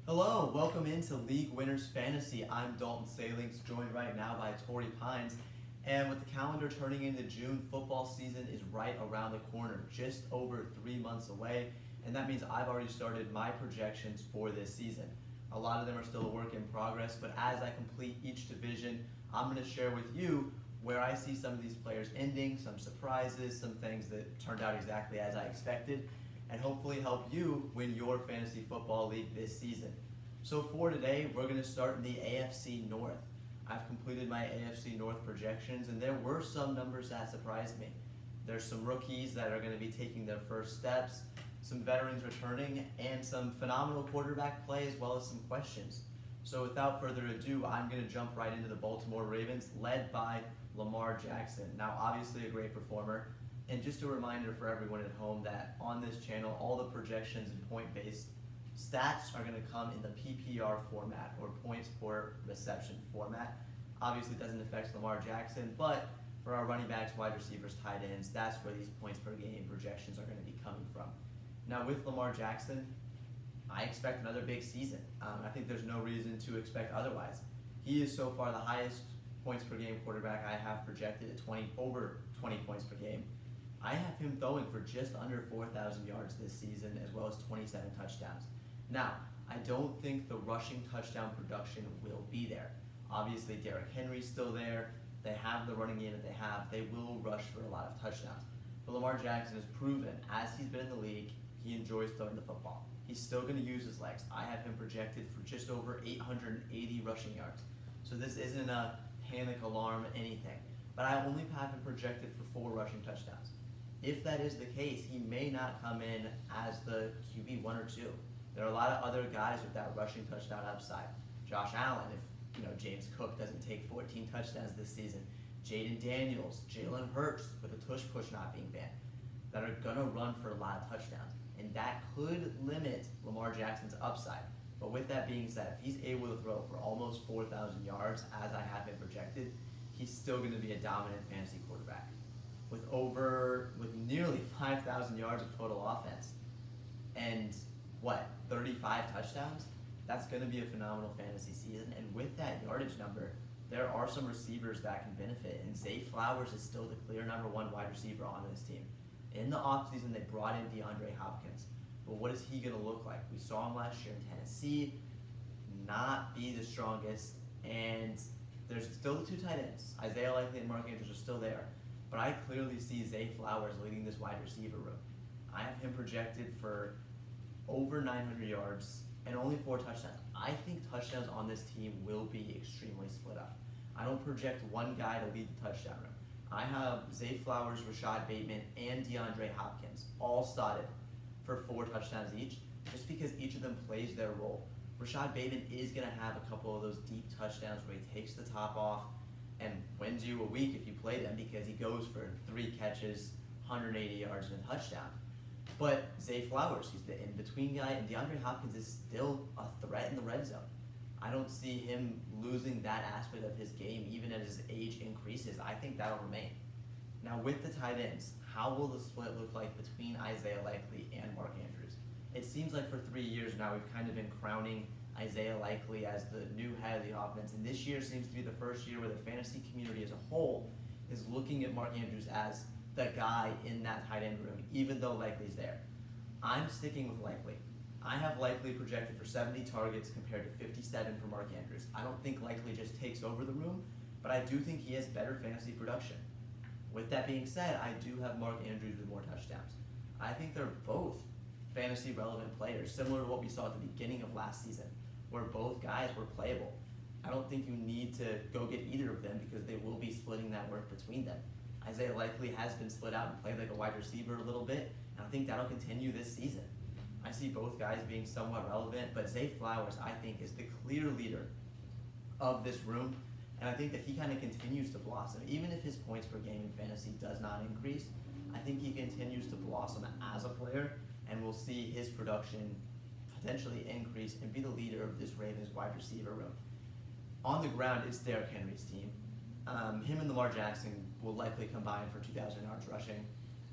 Hello, welcome into League Winners Fantasy. I'm Dalton Sallengs, joined right now by Tori Pines. And with the calendar turning into June, football season is right around the corner, just over 3 months away. And that means I've already started my projections for this season. A lot of them are still a work in progress, but as I complete each division, I'm going to share with you where I see some of these players ending, some surprises, some things that turned out exactly as I expected, and hopefully help you win your fantasy football league this season. So for today, we're going to start in the AFC North. I've completed my AFC North projections, and there were some numbers that surprised me. There's some rookies that are going to be taking their first steps, some veterans returning, and some phenomenal quarterback play, as well as some questions. So without further ado, I'm going to jump right into the Baltimore Ravens, led by Lamar Jackson. Now, obviously a great performer. And just a reminder for everyone at home that on this channel, all the projections and point-based stats are going to come in the PPR format, or points per reception format. Obviously, it doesn't affect Lamar Jackson, but for our running backs, wide receivers, tight ends, that's where these points per game projections are going to be coming from. Now, with Lamar Jackson, I expect another big season. I think there's no reason to expect otherwise. He is so far the highest points per game quarterback I have projected at over 20 points per game. I have him throwing for just under 4,000 yards this season, as well as 27 touchdowns. Now, I don't think the rushing touchdown production will be there. Obviously, Derrick Henry's still there. They have the running game that they have. They will rush for a lot of touchdowns. But Lamar Jackson has proven, as he's been in the league, he enjoys throwing the football. He's still going to use his legs. I have him projected for just over 880 rushing yards. So this isn't a panic alarm or anything. But I only have him projected for 4 rushing touchdowns. If that is the case, he may not come in as the QB 1 or 2. There are a lot of other guys with that rushing touchdown upside. Josh Allen, if James Cook doesn't take 14 touchdowns this season. Jaden Daniels, Jalen Hurts with a tush push not being banned, that are gonna run for a lot of touchdowns. And that could limit Lamar Jackson's upside. But with that being said, if he's able to throw for almost 4,000 yards, as I have him projected, he's still gonna be a dominant fantasy quarterback. With nearly 5,000 yards of total offense and 35 touchdowns, that's going to be a phenomenal fantasy season. And with that yardage number, there are some receivers that can benefit, and Zay Flowers is still the clear number 1 wide receiver on this team. In the offseason, they brought in DeAndre Hopkins, but what is he going to look like? We saw him last year in Tennessee not be the strongest, and there's still the 2 tight ends. Isaiah Likely and Mark Andrews are still there. But I clearly see Zay Flowers leading this wide receiver room. I have him projected for over 900 yards and only 4 touchdowns. I think touchdowns on this team will be extremely split up. I don't project one guy to lead the touchdown room. I have Zay Flowers, Rashad Bateman, and DeAndre Hopkins all slotted for 4 touchdowns each, just because each of them plays their role. Rashad Bateman is going to have a couple of those deep touchdowns where he takes the top off and wins you a week if you play them, because he goes for 3 catches, 180 yards, and a touchdown. But Zay Flowers, he's the in-between guy, and DeAndre Hopkins is still a threat in the red zone. I don't see him losing that aspect of his game even as his age increases. I think that'll remain. Now with the tight ends, how will the split look like between Isaiah Likely and Mark Andrews? It seems like for 3 years now we've kind of been crowning Isaiah Likely as the new head of the offense, and this year seems to be the first year where the fantasy community as a whole is looking at Mark Andrews as the guy in that tight end room, even though Likely's there. I'm sticking with Likely. I have Likely projected for 70 targets compared to 57 for Mark Andrews. I don't think Likely just takes over the room, but I do think he has better fantasy production. With that being said, I do have Mark Andrews with more touchdowns. I think they're both fantasy relevant players, similar to what we saw at the beginning of last season, where both guys were playable. I don't think you need to go get either of them because they will be splitting that work between them. Isaiah Likely has been split out and played like a wide receiver a little bit, and I think that'll continue this season. I see both guys being somewhat relevant, but Zay Flowers, I think, is the clear leader of this room, and I think that he kind of continues to blossom. Even if his points per game in fantasy does not increase, I think he continues to blossom as a player, and we'll see his production potentially increase and be the leader of this Ravens wide receiver room. On the ground, it's Derrick Henry's team. Him and Lamar Jackson will likely combine for 2,000 yards rushing,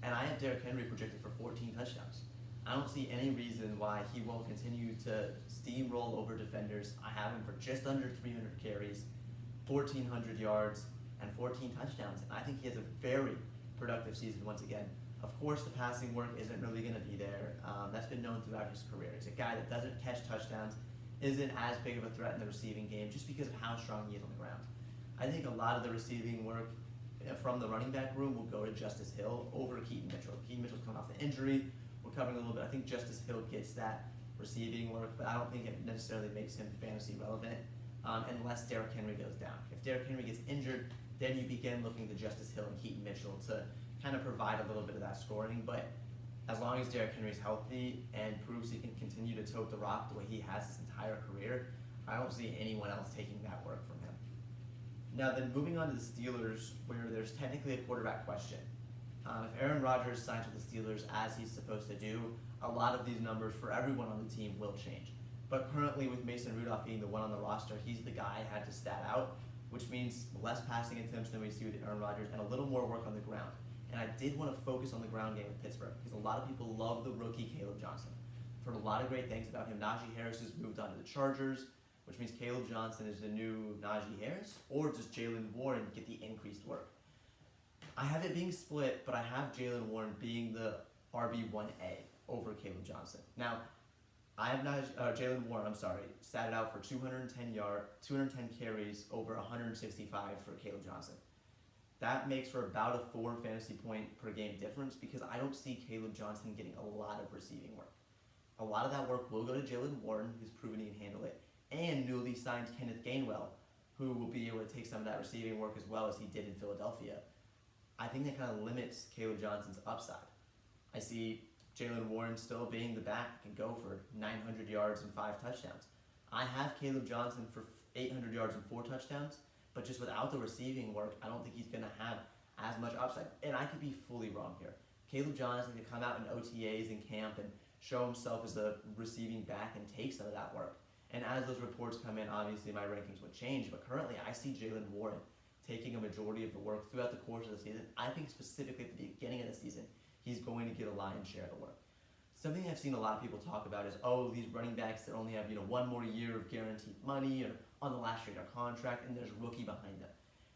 and I have Derrick Henry projected for 14 touchdowns. I don't see any reason why he won't continue to steamroll over defenders. I have him for just under 300 carries, 1,400 yards, and 14 touchdowns. And I think he has a very productive season once again. Of course, the passing work isn't really going to be there. That's been known throughout his career. He's a guy that doesn't catch touchdowns, isn't as big of a threat in the receiving game just because of how strong he is on the ground. I think a lot of the receiving work from the running back room will go to Justice Hill over Keaton Mitchell. Keaton Mitchell's coming off the injury. We're covering a little bit. I think Justice Hill gets that receiving work, but I don't think it necessarily makes him fantasy relevant unless Derrick Henry goes down. If Derrick Henry gets injured, then you begin looking to Justice Hill and Keaton Mitchell to kind of provide a little bit of that scoring. But as long as Derrick Henry's healthy and proves he can continue to tote the rock the way he has his entire career, I don't see anyone else taking that work from him. Now then, moving on to the Steelers, where there's technically a quarterback question. If Aaron Rodgers signs with the Steelers as he's supposed to do, a lot of these numbers for everyone on the team will change. But currently, with Mason Rudolph being the one on the roster, he's the guy I had to stat out, which means less passing attempts than we see with Aaron Rodgers and a little more work on the ground. And I did want to focus on the ground game with Pittsburgh because a lot of people love the rookie Caleb Johnson. I've heard a lot of great things about him. Najee Harris has moved on to the Chargers, which means Caleb Johnson is the new Najee Harris, or does Jaylen Warren get the increased work? I have it being split, but I have Jaylen Warren being the RB1A over Caleb Johnson. Now, I have Jaylen Warren, statted out for 210 carries over 165 for Caleb Johnson. That makes for about a 4 fantasy point per game difference because I don't see Caleb Johnson getting a lot of receiving work. A lot of that work will go to Jaylen Warren, who's proven he can handle it, and newly signed Kenneth Gainwell, who will be able to take some of that receiving work as well as he did in Philadelphia. I think that kind of limits Caleb Johnson's upside. I see Jaylen Warren still being the back that can go for 900 yards and 5 touchdowns. I have Caleb Johnson for 800 yards and 4 touchdowns, but just without the receiving work, I don't think he's going to have as much upside. And I could be fully wrong here. Caleb Johnson could come out in OTAs and camp and show himself as a receiving back and take some of that work. And as those reports come in, obviously my rankings would change. But currently, I see Jaylen Warren taking a majority of the work throughout the course of the season. I think specifically at the beginning of the season, he's going to get a lion's share of the work. Something I've seen a lot of people talk about is, these running backs that only have, one more year of guaranteed money or on the last year of their contract, and there's a rookie behind them.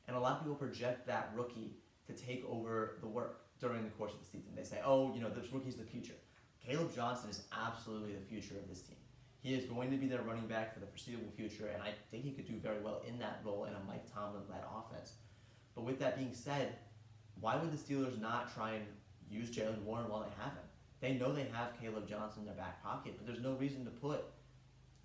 And a lot of people project that rookie to take over the work during the course of the season. They say, this rookie's the future. Caleb Johnson is absolutely the future of this team. He is going to be their running back for the foreseeable future, and I think he could do very well in that role in a Mike Tomlin-led offense. But with that being said, why would the Steelers not try and use Jaylen Warren while they have him? They know they have Caleb Johnson in their back pocket, but there's no reason to put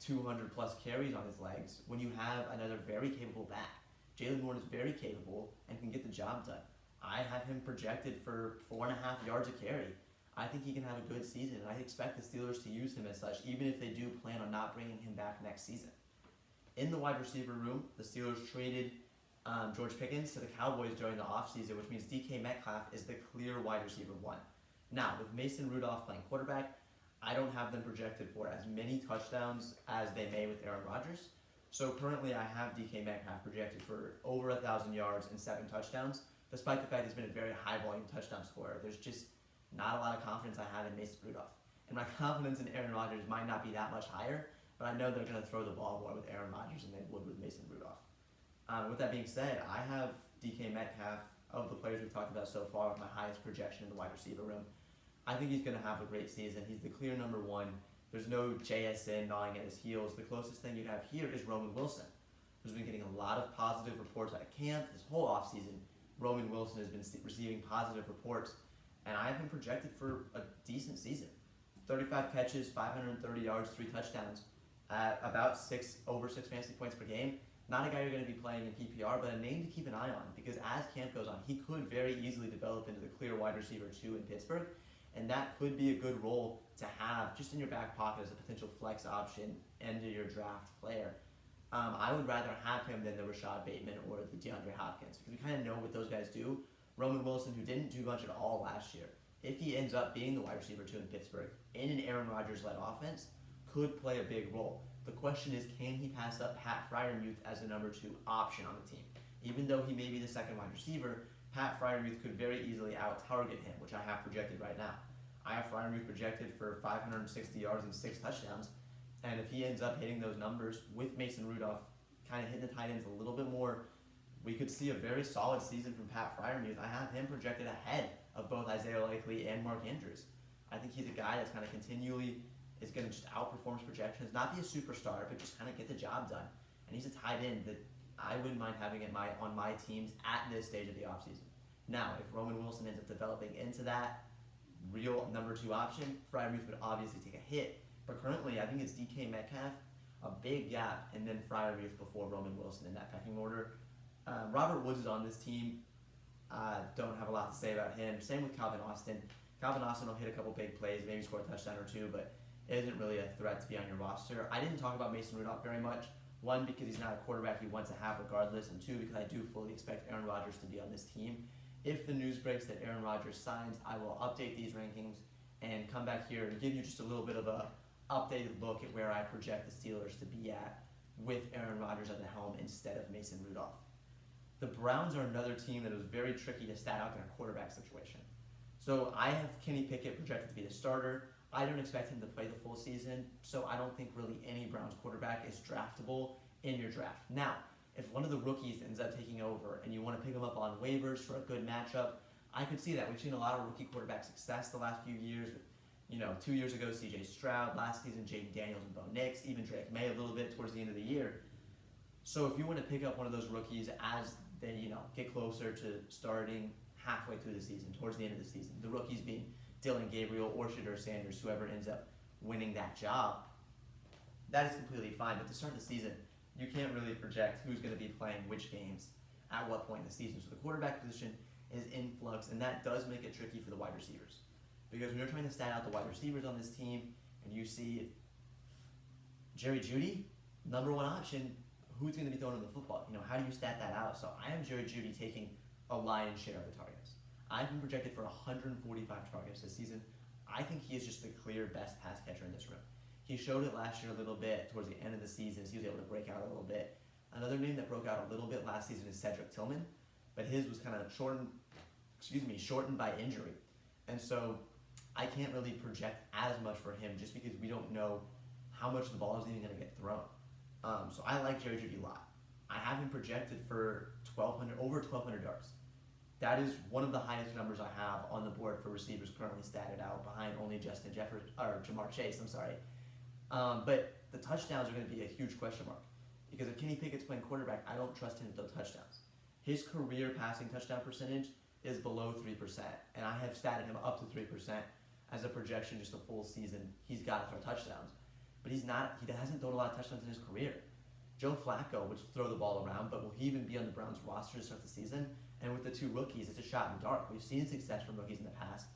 200 plus carries on his legs when you have another very capable back. Jaylen Warren is very capable and can get the job done. I have him projected for 4.5 yards a carry. I think he can have a good season, and I expect the Steelers to use him as such, even if they do plan on not bringing him back next season. In the wide receiver room, the Steelers traded George Pickens to the Cowboys during the offseason, which means DK Metcalf is the clear wide receiver 1. Now, with Mason Rudolph playing quarterback, I don't have them projected for as many touchdowns as they may with Aaron Rodgers. So currently I have DK Metcalf projected for over 1,000 yards and 7 touchdowns, despite the fact he's been a very high volume touchdown scorer. There's just not a lot of confidence I have in Mason Rudolph. And my confidence in Aaron Rodgers might not be that much higher, but I know they're going to throw the ball more with Aaron Rodgers than they would with Mason Rudolph. With that being said, I have DK Metcalf, of the players we've talked about so far, with my highest projection in the wide receiver room. I think he's going to have a great season. He's the clear number 1. There's no JSN gnawing at his heels. The closest thing you'd have here is Roman Wilson, who's been getting a lot of positive reports out of camp this whole offseason. Roman Wilson has been receiving positive reports, and I have him projected for a decent season. 35 catches, 530 yards, 3 touchdowns, at about over 6 fantasy points per game. Not a guy you're going to be playing in PPR, but a name to keep an eye on, because as camp goes on, he could very easily develop into the clear wide receiver 2 in Pittsburgh, and that could be a good role to have just in your back pocket as a potential flex option into your draft player. I would rather have him than the Rashad Bateman or the DeAndre Hopkins, because we kind of know what those guys do. Roman Wilson, who didn't do much at all last year, if he ends up being the wide receiver 2 in Pittsburgh in an Aaron Rodgers-led offense, could play a big role. The question is, can he pass up Pat Freiermuth as the number 2 option on the team? Even though he may be the second wide receiver, Pat Freiermuth could very easily out-target him, which I have projected right now. I have Freiermuth projected for 560 yards and 6 touchdowns. And if he ends up hitting those numbers with Mason Rudolph kind of hitting the tight ends a little bit more, we could see a very solid season from Pat Freiermuth. I have him projected ahead of both Isaiah Likely and Mark Andrews. I think he's a guy that's kind of continually is going to just outperform his projections, not be a superstar, but just kind of get the job done. And he's a tight end that I wouldn't mind having on my teams at this stage of the offseason. Now, if Roman Wilson ends up developing into that real number 2 option, Freiermuth would obviously take a hit. But currently, I think it's DK Metcalf, a big gap, and then Freiermuth before Roman Wilson in that pecking order. Robert Woods is on this team. Don't have a lot to say about him. Same with Calvin Austin. Calvin Austin will hit a couple big plays, maybe score a touchdown or 2, but isn't really a threat to be on your roster. I didn't talk about Mason Rudolph very much. 1, because he's not a quarterback you want to have regardless, and 2, because I do fully expect Aaron Rodgers to be on this team. If the news breaks that Aaron Rodgers signs, I will update these rankings and come back here and give you just a little bit of a updated look at where I project the Steelers to be at with Aaron Rodgers at the helm instead of Mason Rudolph. The Browns are another team that was very tricky to stat out in a quarterback situation. So I have Kenny Pickett projected to be the starter. I don't expect him to play the full season, so I don't think really any Browns quarterback is draftable in your draft. Now, if one of the rookies ends up taking over and you want to pick them up on waivers for a good matchup, I could see that. We've seen a lot of rookie quarterback success the last few years. 2 years ago, C.J. Stroud, last season, Jaden Daniels and Bo Nix, even Drake May a little bit towards the end of the year. So if you want to pick up one of those rookies as they, get closer to starting halfway through the season, towards the end of the season, the rookies being Dylan Gabriel or Shedeur Sanders, whoever ends up winning that job, that is completely fine. But to start the season, you can't really project who's going to be playing which games at what point in the season. So the quarterback position is in flux, and that does make it tricky for the wide receivers. Because when you're trying to stat out the wide receivers on this team, and you see Jerry Jeudy, number 1 option, who's going to be throwing him the football? How do you stat that out? So I have Jerry Jeudy taking a lion's share of the targets. I've been projected for 145 targets this season. I think he is just the clear best pass catcher in this room. He showed it last year a little bit towards the end of the season. So he was able to break out a little bit. Another name that broke out a little bit last season is Cedric Tillman, but his was kind of shortened by injury. And so I can't really project as much for him just because we don't know how much the ball is even going to get thrown. So I like Jerry Jeudy a lot. I have him projected for over 1,200 yards. That is one of the highest numbers I have on the board for receivers currently statted out, behind only Jamar Chase. But the touchdowns are going to be a huge question mark because if Kenny Pickett's playing quarterback, I don't trust him to throw touchdowns. His career passing touchdown percentage is below 3%, and I have statted him up to 3% as a projection just a full season. He's got to throw touchdowns, but he hasn't thrown a lot of touchdowns in his career. Joe Flacco would throw the ball around, but will he even be on the Browns roster to start the season? And with the 2 rookies, it's a shot in the dark. We've seen success from rookies in the past,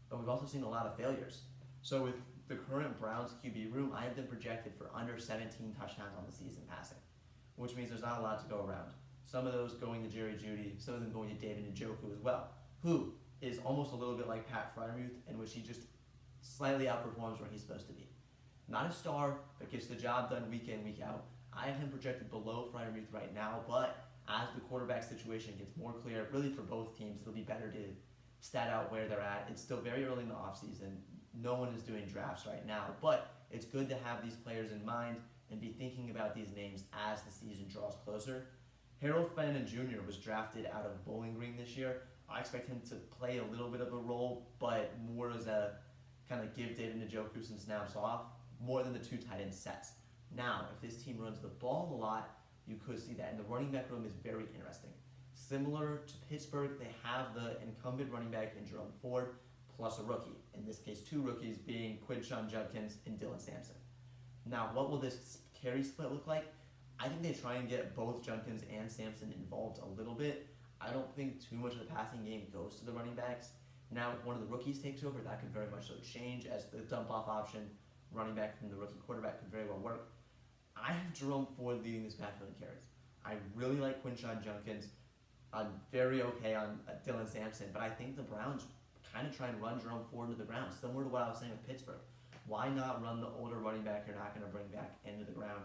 but we've also seen a lot of failures. So with the current Browns QB room, I have them projected for under 17 touchdowns on the season passing, which means there's not a lot to go around. Some of those going to Jerry Jeudy, some of them going to David Njoku as well, who is almost a little bit like Pat Freiermuth, in which he just slightly outperforms where he's supposed to be. Not a star, but gets the job done week in, week out. I have him projected below Freiermuth right now, but as the quarterback situation gets more clear, really for both teams, it'll be better to stat out where they're at. It's still very early in the offseason. No one is doing drafts right now, but it's good to have these players in mind and be thinking about these names as the season draws closer. Harold Fenton Jr. was drafted out of Bowling Green this year. I expect him to play a little bit of a role, but more as a kind of give David Njoku some snaps off, more than the 2 tight end sets. Now, if this team runs the ball a lot, you could see that. And the running back room is very interesting. Similar to Pittsburgh, they have the incumbent running back in Jerome Ford, plus a rookie. In this case, 2 rookies being Quinshon Judkins and Dylan Sampson. Now, what will this carry split look like? I think they try and get both Judkins and Sampson involved a little bit. I don't think too much of the passing game goes to the running backs. Now, if one of the rookies takes over, that could very much so change, as the dump-off option, running back from the rookie quarterback, could very well work. I have Jerome Ford leading this backfield in carries. I really like Quinshon Judkins. I'm very okay on Dylan Sampson, but I think the Browns kind of try and run Jerome Ford into the ground, similar to what I was saying with Pittsburgh. Why not run the older running back you're not going to bring back into the ground?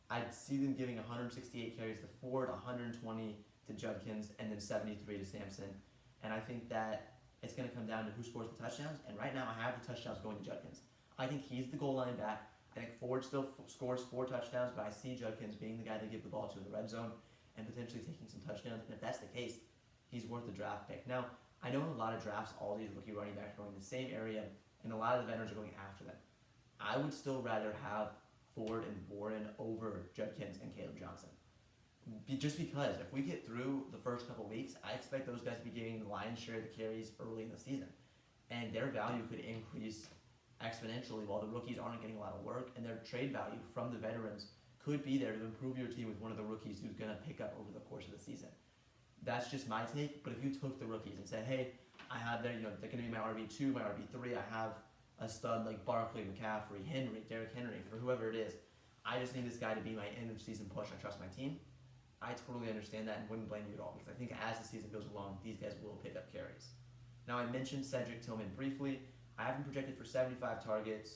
I'd see them giving 168 carries to Ford, 120 to Judkins, and then 73 to Sampson. And I think that It's going to come down to who scores the touchdowns, and right now I have the touchdowns going to Judkins. I think he's the goal line back. I think Ford still scores 4 touchdowns, but I see Judkins being the guy to give the ball to in the red zone and potentially taking some touchdowns. And if that's the case, he's worth a draft pick. Now, I know in a lot of drafts, all these rookie running backs are going in the same area, and a lot of the veterans are going after them. I would still rather have Ford and Warren over Judkins and Caleb Johnson. Just because if we get through the first couple weeks, I expect those guys to be getting the lion's share of the carries early in the season. And their value could increase exponentially while the rookies aren't getting a lot of work, and their trade value from the veterans could be there to improve your team with one of the rookies who's going to pick up over the course of the season. That's just my take, but if you took the rookies and said, hey, I have their, they're going to be my RB2, my RB3, I have a stud like Barkley, McCaffrey, Henry, Derrick Henry, for whoever it is, I just need this guy to be my end of season push. I trust my team. I totally understand that and wouldn't blame you at all, because I think as the season goes along, these guys will pick up carries. Now, I mentioned Cedric Tillman briefly. I have him projected for 75 targets,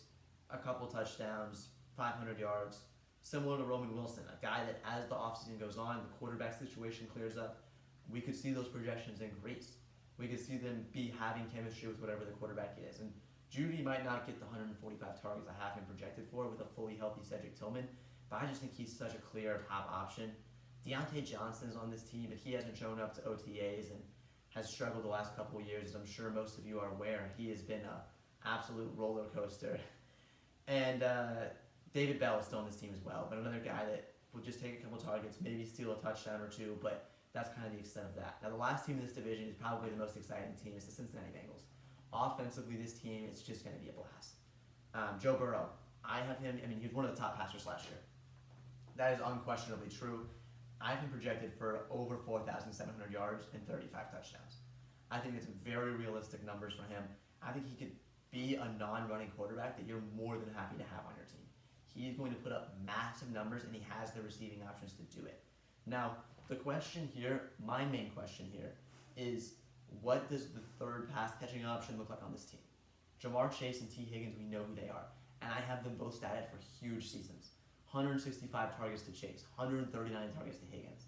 a couple touchdowns, 500 yards, similar to Roman Wilson, a guy that as the offseason goes on, the quarterback situation clears up, we could see those projections increase. We could see them be having chemistry with whatever the quarterback is. And Judy might not get the 145 targets I have him projected for with a fully healthy Cedric Tillman, but I just think he's such a clear top option. Deontay Johnson's on this team, but he hasn't shown up to OTAs and has struggled the last couple of years, as I'm sure most of you are aware. He has been an absolute roller coaster. And David Bell is still on this team as well, but another guy that will just take a couple targets, maybe steal a touchdown or two, but that's kind of the extent of that. Now, the last team in this division is probably the most exciting team. It's the Cincinnati Bengals. Offensively, this team is just going to be a blast. Joe Burrow, I have him, he was one of the top passers last year. That is unquestionably true. I have him projected for over 4,700 yards and 35 touchdowns. I think it's very realistic numbers for him. I think he could be a non-running quarterback that you're more than happy to have on your team. He's going to put up massive numbers, and he has the receiving options to do it. Now, the question here, my main question here, is what does the third pass-catching option look like on this team? Jamar Chase and T. Higgins, we know who they are, and I have them both statted for huge seasons. 165 targets to Chase, 139 targets to Higgins,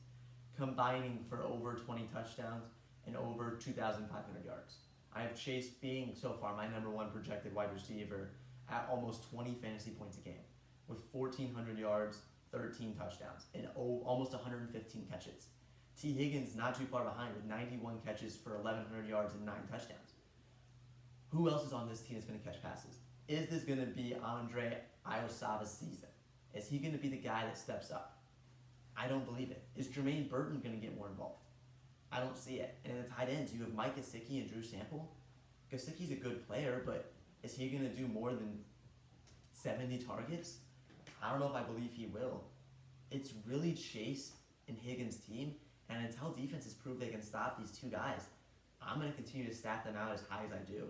combining for over 20 touchdowns and over 2,500 yards. I have Chase being, so far, my number one projected wide receiver at almost 20 fantasy points a game, with 1,400 yards, 13 touchdowns, and almost 115 catches. T. Higgins not too far behind with 91 catches for 1,100 yards and 9 touchdowns. Who else is on this team that's going to catch passes? Is this going to be Andre Iosava's season? Is he going to be the guy that steps up? I don't believe it. Is Jermaine Burton going to get more involved? I don't see it. And in the tight ends, you have Mike Gesicki and Drew Sample. Gesicki's a good player, but is he going to do more than 70 targets? I don't know if I believe he will. It's really Chase and Higgins' team, and until defenses prove they can stop these two guys, I'm going to continue to stat them out as high as I do.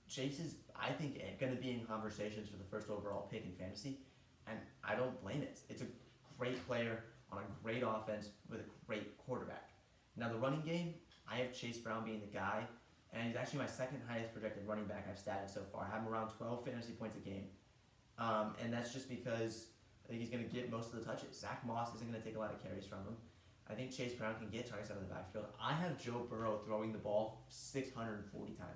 Chase is, I think, going to be in conversations for the first overall pick in fantasy, and I don't blame it. It's a great player on a great offense with a great quarterback. Now, the running game, I have Chase Brown being the guy, and he's actually my second highest projected running back I've statted so far. I have him around 12 fantasy points a game, and that's just because I think he's going to get most of the touches. Zach Moss isn't going to take a lot of carries from him. I think Chase Brown can get targets out of the backfield. I have Joe Burrow throwing the ball 640 times.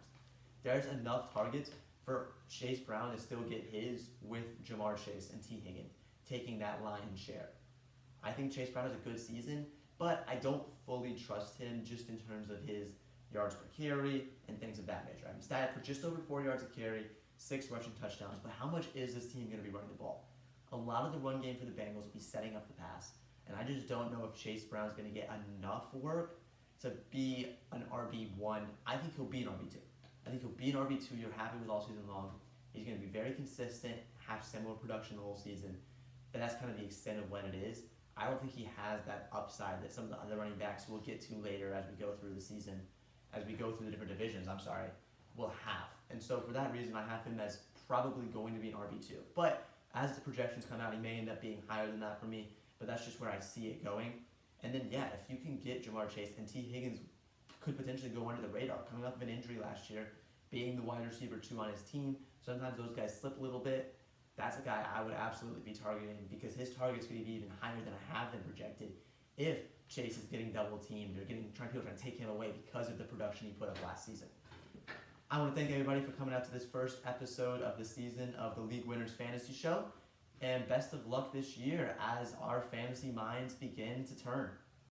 There's enough targets for Chase Brown to still get his with Jamar Chase and T. Higgins taking that lion's share. I think Chase Brown has a good season, but I don't fully trust him just in terms of his yards per carry and things of that nature. I'm statted for just over 4 yards a carry, 6 rushing touchdowns, but how much is this team going to be running the ball? A lot of the run game for the Bengals will be setting up the pass, and I just don't know if Chase Brown's going to get enough work to be an RB1. I think he'll be an RB2. I think he'll be an RB2 you're happy with all season long. He's going to be very consistent, have similar production the whole season, but that's kind of the extent of what it is. I don't think he has that upside that some of the other running backs we'll get to later as we go through the season, as we go through the different divisions, will have. And so for that reason, I have him as probably going to be an RB2. But as the projections come out, he may end up being higher than that for me, but that's just where I see it going. And then, yeah, if you can get Jamar Chase, and T. Higgins could potentially go under the radar, coming off of an injury last year, being the wide receiver 2 on his team. Sometimes those guys slip a little bit. That's a guy I would absolutely be targeting because his target's going to be even higher than I have them projected if Chase is getting double teamed or people trying to take him away because of the production he put up last season. I want to thank everybody for coming out to this first episode of the season of the League Winners Fantasy Show. And best of luck this year as our fantasy minds begin to turn.